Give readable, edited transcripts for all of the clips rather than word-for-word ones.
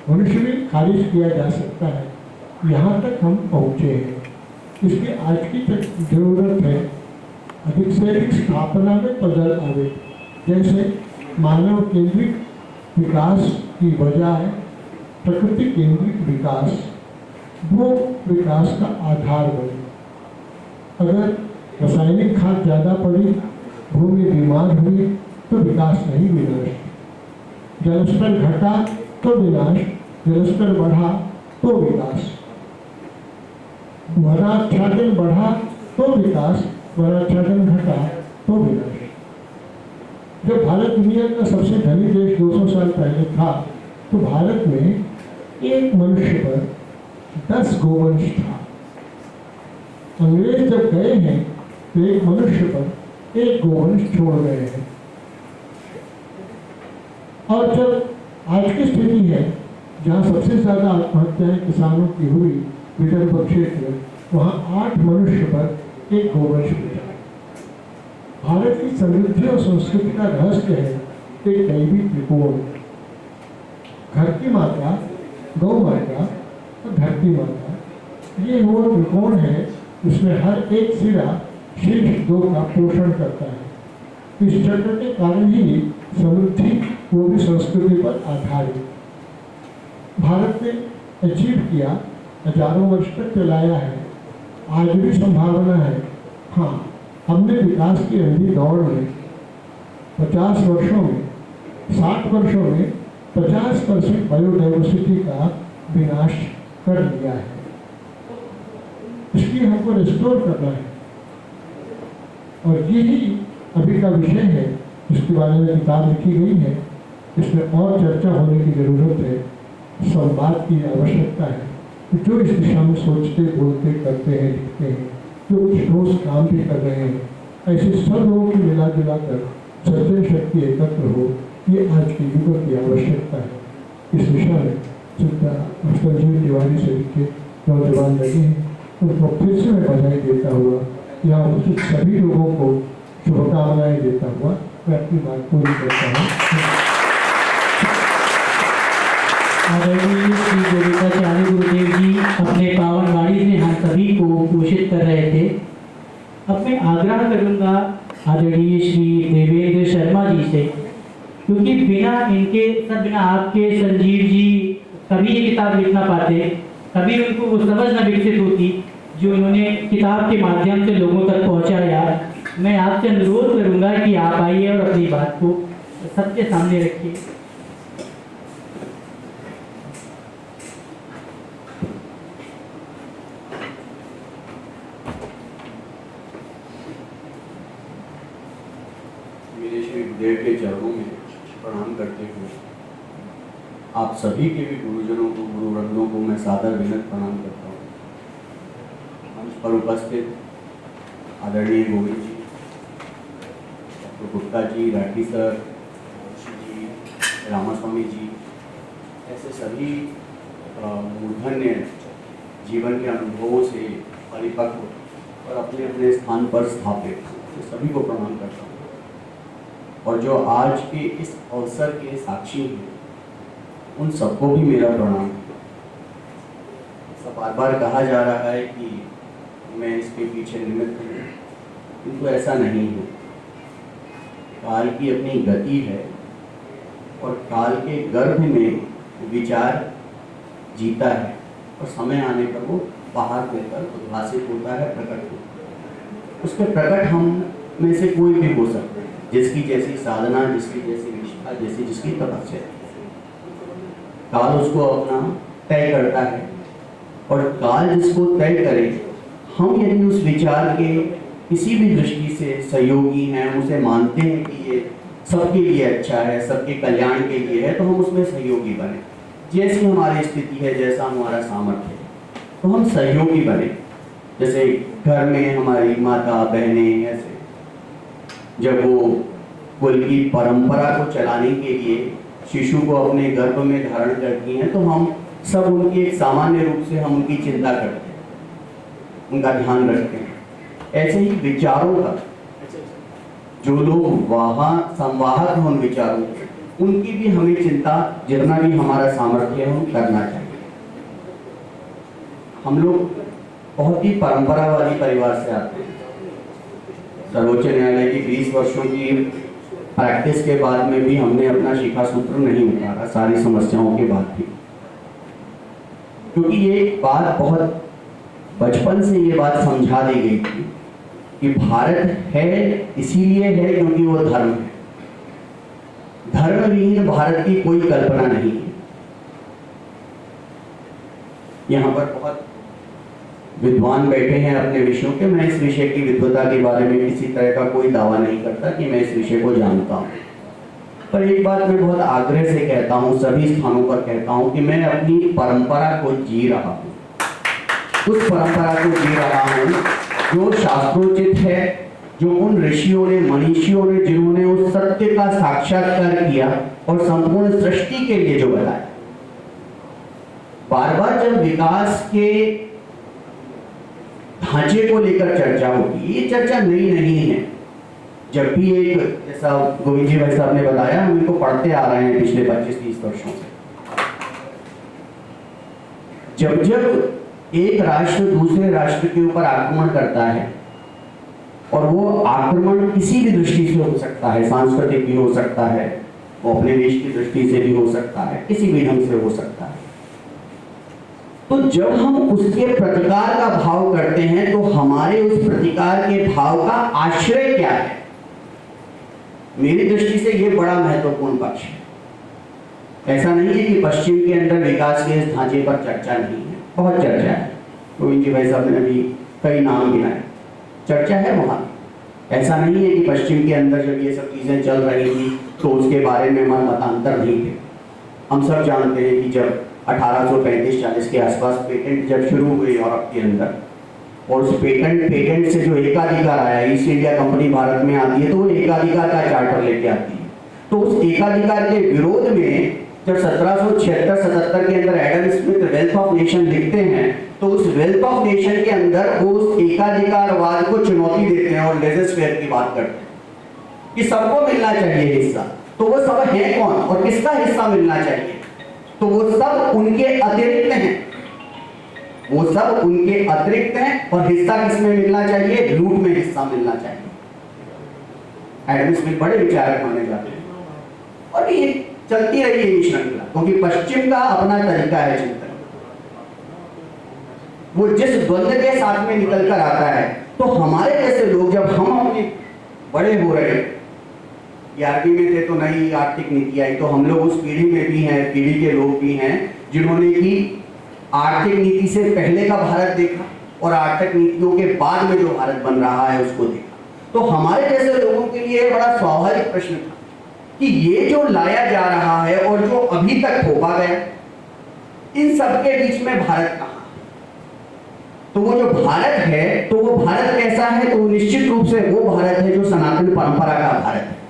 मनुष्य भी खारिज किया जा सकता है। यहाँ तक हम पहुँचे हैं। इसकी आज की तक जरूरत है अधिक से अधिक स्थापना में बदल आवे। जैसे मानव केंद्रित विकास की बजाय प्रकृति केंद्रित विकास वो विकास का आधार बने। अगर रासायनिक खाद ज़्यादा पड़ी, भूमि बीमार हुई तो विकास नहीं, विनाश। जलस्तर घटा तो विनाश, जलस्तर बढ़ा तो विकास। वनाच्छादन बढ़ा तो विकास, वनाच्छादन घटा तो विनाश। जब भारत दुनिया का सबसे धनी देश 200 साल पहले था तो भारत में एक मनुष्य पर 10 गोवंश था। अंग्रेज जब गए हैं तो एक मनुष्य पर एक गोवंश छोड़ गए हैं। और जब आज की स्थिति है जहाँ सबसे ज़्यादा आत्महत्याएं किसानों की हुई विदर्भ क्षेत्र, वहाँ 8 मनुष्य पर एक गोवंश मिला। भारत की समृद्धि और संस्कृति का रहस्य है एक दैवी त्रिकोण। घर की माता, गौ माता और धरती माता, ये वो त्रिकोण है जिसमें हर एक सिरा शीर्ष 2 का पोषण करता है। इस चक्र के कारण ही समृद्धि वो भी संस्कृति पर आधारित। भारत ने अचीव किया, हजारों वर्ष तक चलाया है, आज भी संभावना है। हाँ, हमने विकास की अंधी दौड़ में 50 वर्षों में, 60 वर्षों में 50% बायोडाइवर्सिटी का विनाश कर लिया है। इसलिए हमको रिस्टोर करना है और यही अभी का विषय है जिसके बारे में किताब लिखी गई है। इसमें और चर्चा होने की जरूरत है, संवाद की आवश्यकता है। जो इस दिशा में सोचते, बोलते, करते हैं, लिखते हैं, जो कुछ ठोस काम भी कर रहे हैं, ऐसे सब लोगों की मिला जुला कर सर्जन शक्ति एकत्र हो, ये आज के युग की आवश्यकता है। इस दिशा में संजीव तिवारी से के नौजवान लगे हैं, उनको फिर से मैं बधाई देता हुआ या उचित सभी लोगों को शुभकामनाएं देता हुआ मैं अपनी बात पूरी करता हूँ। आदरणीय श्री गोविंदाचार्य गुरुदेव जी अपने पावन वाणी से हम सभी को पोषित कर रहे थे। अब मैं आग्रह करूंगा आदरणीय श्री देवेंद्र शर्मा जी से, क्योंकि बिना आपके संजीव जी कभी ये किताब लिख ना पाते, कभी उनको वो समझ न विकसित होती जो उन्होंने किताब के माध्यम से लोगों तक पहुंचाया। मैं आपसे अनुरोध करूंगा कि आप आइए और अपनी बात को सबके सामने रखिए। देव के चरणों में प्रणाम करते हुए आप सभी के भी गुरुजनों को, गुरुवृंदों को मैं सादर विनम्र प्रणाम करता हूँ। मंच पर उपस्थित आदरणीय गोविंद जी, डॉक्टर गुप्ता जी, राठी सर जी, रामास्वामी जी, ऐसे सभी मूर्धन्य जीवन के अनुभवों से परिपक्व और अपने अपने स्थान पर स्थापित सभी को प्रणाम करता हूँ। और जो आज के इस अवसर के साक्षी हैं उन सबको भी मेरा प्रणाम। सब बार बार कहा जा रहा है कि मैं इसके पीछे निमित्त हूँ, किंतु ऐसा नहीं है। काल की अपनी गति है और काल के गर्भ में विचार जीता है और समय आने पर वो बाहर होकर उद्भासित होता है, प्रकट होता है। उसके प्रकट हम में से कोई भी हो सकता है, जिसकी जैसी साधना, जिसकी जैसी निष्ठा, जैसी जिसकी तपस्या। काल उसको अपना तय करता है और काल जिसको तय करे, हम यदि उस विचार के किसी भी दृष्टि से सहयोगी हैं, उसे मानते हैं कि ये सबके लिए अच्छा है, सबके कल्याण के लिए है, तो हम उसमें सहयोगी बने। जैसी हमारी स्थिति है, जैसा हमारा सामर्थ्य है, तो हम सहयोगी बने। जैसे घर में हमारी माता बहनें, ऐसे जब वो कुल की परंपरा को चलाने के लिए शिशु को अपने गर्भ में धारण करती हैं, तो हम सब उनकी एक सामान्य रूप से हम उनकी चिंता करते हैं, उनका ध्यान रखते हैं। ऐसे ही विचारों का जो लोग संवाहक हैं उन विचारों के, उनकी भी हमें चिंता जितना भी हमारा सामर्थ्य है हम करना चाहिए। हम लोग बहुत ही परंपरा वाली परिवार से आते हैं। सर्वोच्च न्यायालय की 20 वर्षों की प्रैक्टिस के बाद में भी हमने अपना शिखा सूत्र नहीं उतारा, सारी समस्याओं के बाद भी, क्योंकि ये बात बहुत बचपन से ये बात समझा दी गई थी कि भारत है इसीलिए है क्योंकि वो धर्म है। धर्मविहीन भारत की कोई कल्पना नहीं है। यहाँ पर बहुत विद्वान बैठे हैं अपने विषयों के। मैं इस विषय की विद्वता के बारे में किसी तरह का कोई दावा नहीं करता कि मैं इस विषय को जानता हूँ, पर एक बात मैं बहुत आग्रह से कहता हूँ, सभी स्थानों पर कहता हूँ कि मैं अपनी परंपरा को जी रहा हूँ। उस परंपरा को जी रहा हूँ जो शास्त्रोचित है, जो उन ऋषियों ने, मनीषियों ने, जिन्होंने उस सत्य का साक्षात्कार किया और संपूर्ण सृष्टि के लिए जो बताया। बार बार जब विकास के ढांचे को लेकर चर्चा होगी, ये चर्चा नई नहीं है। जब भी एक, जैसा गोविंद जी भाई साहब ने बताया, हम इनको पढ़ते आ रहे हैं पिछले 25-30 वर्षों से। जब जब एक राष्ट्र दूसरे राष्ट्र के ऊपर आक्रमण करता है, और वो आक्रमण किसी भी दृष्टि से हो सकता है, सांस्कृतिक भी हो सकता है, वो अपने देश की दृष्टि से भी हो सकता है, किसी भी ढंग से हो सकता है, तो जब हम उसके प्रतिकार का भाव करते हैं तो हमारे उस प्रतिकार के भाव का आश्रय क्या है? मेरी दृष्टि से ये बड़ा महत्वपूर्ण पक्ष है। ऐसा नहीं है कि पश्चिम के अंदर विकास के इस ढांचे पर चर्चा नहीं है, बहुत चर्चा है। गोविंद जी भाई साहब ने अभी कई नाम गिनाए, चर्चा है वहाँ। ऐसा नहीं है कि पश्चिम के अंदर जब ये सब चीज़ें चल रही थी तो उसके बारे में मतांतर नहीं थे। हम सब जानते हैं कि जब 1835-40 के आसपास पेटेंट जब शुरू हुए यूरोप के अंदर, और उस पेटेंट से जो एकाधिकार आया, ईस्ट इंडिया कंपनी भारत में आती है तो वो एकाधिकार का चार्टर लेके आती है। तो उस एकाधिकार के विरोध में जब 1776-77 के अंदर Adam Smith wealth of nation लिखते हैं, तो उस वेल्थ ऑफ नेशन के अंदर वो उस एकाधिकारवाद को चुनौती देते हैं और लेजर फेयर की बात करते हैं कि सबको मिलना चाहिए हिस्सा। तो वो सब है कौन और किसका हिस्सा मिलना चाहिए? तो वो सब उनके अतिरिक्त हैं, वो सब उनके अतिरिक्त हैं, और हिस्सा किसमें मिलना चाहिए? लूट में हिस्सा मिलना चाहिए। एडम स्मिथ बड़े विचारक माने जाते हैं, और ये चलती रही है ये श्रृंखला, क्योंकि पश्चिम का अपना तरीका है चिंतन। वो जिस द्वंद के साथ में निकल कर आता है, तो हमारे जैसे लोग जब हम अपने बड़े हो रहे, 11वीं में थे तो नई आर्थिक नीति आई, तो हम लोग उस पीढ़ी में भी हैं, पीढ़ी के लोग भी हैं जिन्होंने की आर्थिक नीति से पहले का भारत देखा और आर्थिक नीतियों के बाद में जो भारत बन रहा है उसको देखा। तो हमारे जैसे लोगों के लिए बड़ा स्वाभाविक प्रश्न था कि ये जो लाया जा रहा है और जो अभी तक थोपा गया, इन सबके बीच में भारत कहाँ? तो वो जो भारत है, तो वो भारत कैसा है? तो निश्चित रूप से वो भारत है जो सनातन परंपरा का भारत है।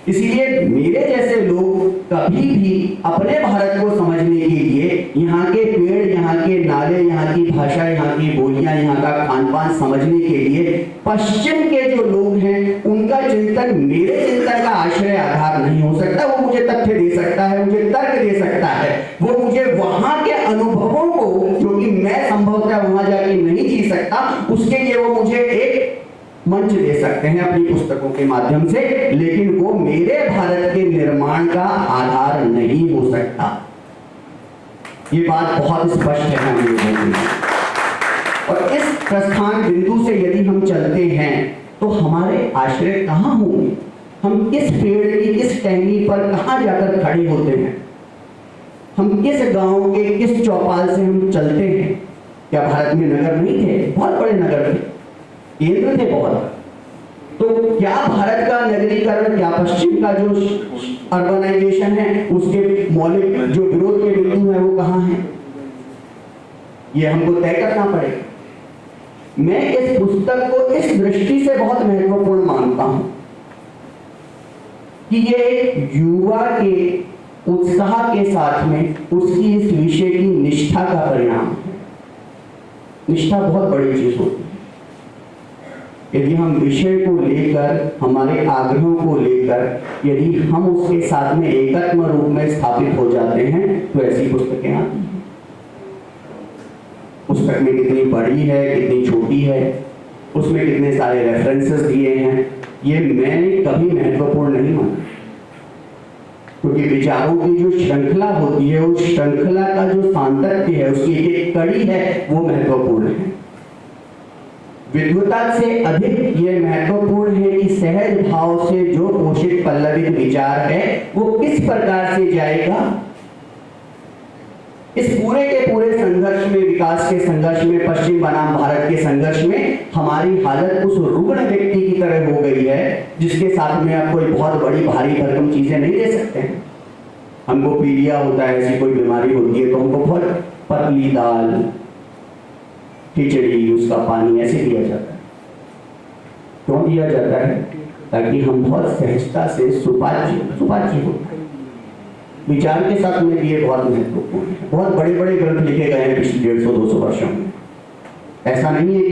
इसलिए मेरे जैसे लोग कभी भी अपने भारत को समझने के लिए यहाँ के पेड़, यहाँ के नाले, यहाँ की भाषा, यहाँ की बोलियां, यहाँ का खान पान समझने के लिए पश्चिम के जो लोग हैं उनका चिंतन मेरे चिंतन का आश्रय आधार नहीं हो सकता। वो मुझे तथ्य दे सकता है, मुझे तर्क दे सकता है, वो मुझे वहां के अनुभवों को, जो कि मैं संभवतः वहां जाके नहीं जी सकता, उसके लिए वो मुझे एक मंच दे सकते हैं अपनी पुस्तकों के माध्यम से, लेकिन वो मेरे भारत के निर्माण का आधार नहीं हो सकता। ये बात बहुत स्पष्ट है हम लोगों की। और इस प्रस्थान बिंदु से यदि हम चलते हैं तो हमारे आश्रय कहाँ होंगे? हम किस पेड़ की, किस टहनी पर कहाँ जाकर खड़े होते हैं? हम किस गांव के किस चौपाल से हम चलते हैं? क्या भारत में नगर नहीं थे? बहुत बड़े नगर थे, केंद्र थे बहुत। तो क्या भारत का नगरीकरण, क्या पश्चिम का जो अर्बनाइजेशन है उसके मौलिक जो विरोध के बिंदु है वो कहाँ है? ये हमको तय करना पड़ेगा। मैं इस पुस्तक को इस दृष्टि से बहुत महत्वपूर्ण मानता हूं कि ये युवा के उत्साह के साथ में उसकी इस विषय की निष्ठा का परिणाम है। निष्ठा बहुत बड़ी चीज होती है। यदि हम विषय को लेकर, हमारे आग्रहों को लेकर यदि हम उसके साथ में एकत्म रूप में स्थापित हो जाते हैं तो ऐसी पुस्तकें आती हैं। पुस्तक में कितनी बड़ी है, कितनी छोटी है, उसमें कितने सारे रेफरेंसेस दिए हैं, ये मैंने कभी महत्वपूर्ण नहीं माना, क्योंकि विचारों की जो श्रृंखला होती है, उस श्रृंखला का जो सातत्य है, उसकी एक एक कड़ी है, वो महत्वपूर्ण है। विद्वता से अधिक ये महत्वपूर्ण है कि सहज भाव से जो पोषित पल्लवित विचार है वो किस प्रकार से जाएगा। इस पूरे के पूरे संघर्ष में, विकास के संघर्ष में, पश्चिम बनाम भारत के संघर्ष में हमारी हालत उस रुग्ण व्यक्ति की तरह हो गई है जिसके साथ में आप कोई बहुत बड़ी भारी भरकम चीजें नहीं दे सकते हैं। हमको पीलिया होता है, ऐसी कोई बीमारी होती है तो हमको बहुत पतली दाल, खिचड़ी, उसका पानी ऐसे दिया जाता है। क्यों दिया जाता है? ताकि हम बहुत सहजता से सुपाच्य हो। विचार के साथ में ये बहुत महत्वपूर्ण है। बहुत बड़े बड़े ग्रंथ लिखे गए हैं पिछले 150-200 वर्षों में। ऐसा नहीं है